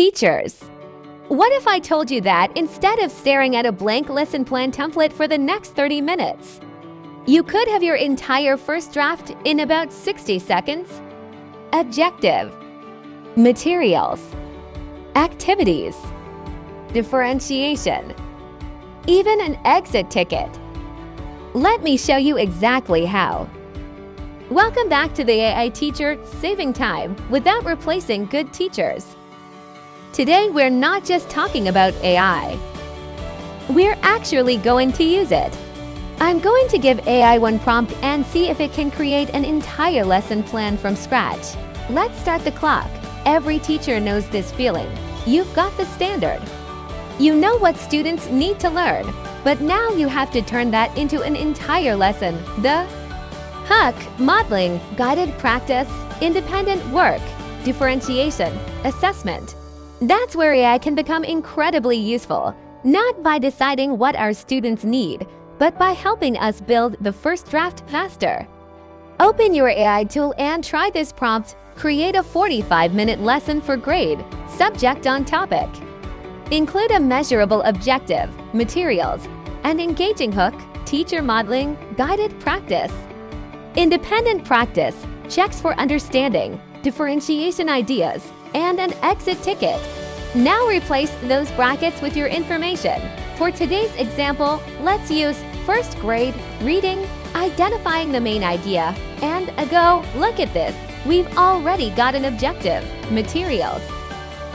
Teachers. What if I told you that instead of staring at a blank lesson plan template for the next 30 minutes, you could have your entire first draft in about 60 seconds? Objective, materials, activities, differentiation, even an exit ticket. Let me show you exactly how. Welcome back to the AI Teacher, saving time without replacing good teachers. Today, we're not just talking about AI. We're actually going to use it. I'm going to give AI one prompt and see if it can create an entire lesson plan from scratch. Let's start the clock. Every teacher knows this feeling. You've got the standard. You know what students need to learn, but now you have to turn that into an entire lesson. The hook, modeling, guided practice, independent work, differentiation, assessment. That's where AI can become incredibly useful, not by deciding what our students need, but by helping us build the first draft faster. Open your AI tool and try this prompt. Create a 45-minute lesson for grade, subject on topic. Include a measurable objective, materials, an engaging hook, teacher modeling, guided practice. Independent practice checks for understanding, differentiation ideas, and an exit ticket. Now replace those brackets with your information. For today's example, let's use first grade, reading, identifying the main idea, and a go. Look at this. We've already got an objective, materials,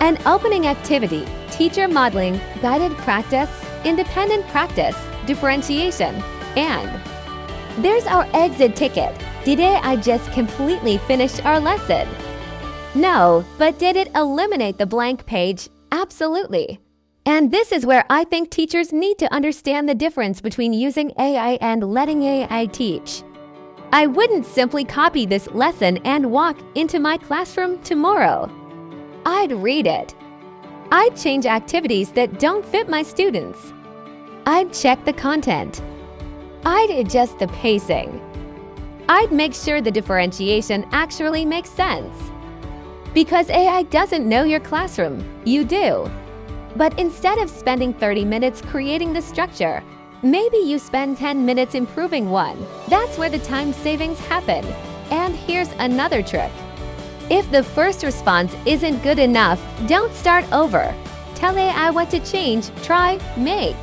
an opening activity, teacher modeling, guided practice, independent practice, differentiation, and there's our exit ticket. Did AI just completely finish our lesson? No, but did it eliminate the blank page? Absolutely. And this is where I think teachers need to understand the difference between using AI and letting AI teach. I wouldn't simply copy this lesson and walk into my classroom tomorrow. I'd read it. I'd change activities that don't fit my students. I'd check the content. I'd adjust the pacing. I'd make sure the differentiation actually makes sense. Because AI doesn't know your classroom, you do. But instead of spending 30 minutes creating the structure, maybe you spend 10 minutes improving one. That's where the time savings happen. And here's another trick. If the first response isn't good enough, don't start over. Tell AI what to change, try, make.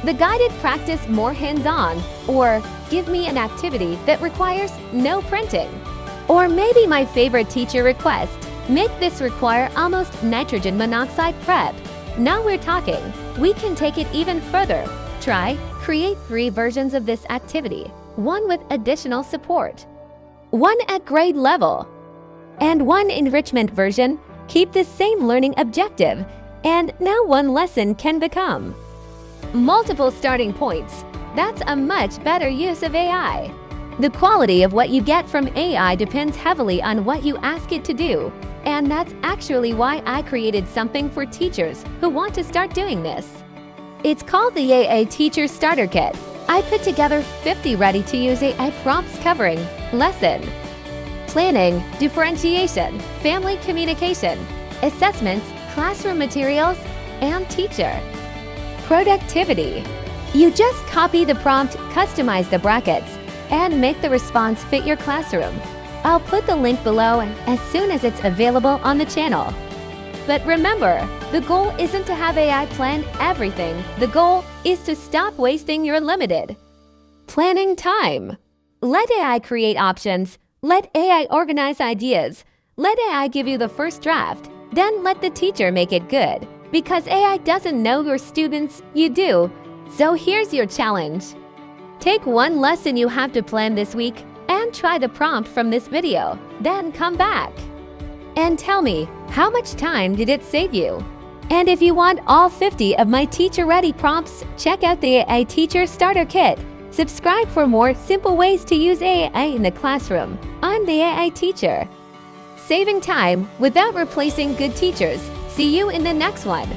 The guided practice more hands-on, or give me an activity that requires no printing. Or maybe my favorite teacher request, make this require almost nitrogen monoxide prep. Now we're talking. We can take it even further. Try, create 3 versions of this activity, one with additional support, one at grade level, and one enrichment version. Keep the same learning objective, and now one lesson can become multiple starting points. That's a much better use of AI. The quality of what you get from AI depends heavily on what you ask it to do. And that's actually why I created something for teachers who want to start doing this. It's called the AI Teacher Starter Kit. I put together 50 ready-to-use AI prompts covering lesson, planning, differentiation, family communication, assessments, classroom materials, and teacher productivity. You just copy the prompt, customize the brackets, and make the response fit your classroom. I'll put the link below as soon as it's available on the channel. But remember, the goal isn't to have AI plan everything. The goal is to stop wasting your limited planning time. Let AI create options. Let AI organize ideas. Let AI give you the first draft. Then let the teacher make it good. Because AI doesn't know your students, you do. So here's your challenge. Take one lesson you have to plan this week and try the prompt from this video. Then come back and tell me, how much time did it save you? And if you want all 50 of my teacher-ready prompts, check out the AI Teacher Starter Kit. Subscribe for more simple ways to use AI in the classroom. I'm the AI Teacher, saving time without replacing good teachers. See you in the next one.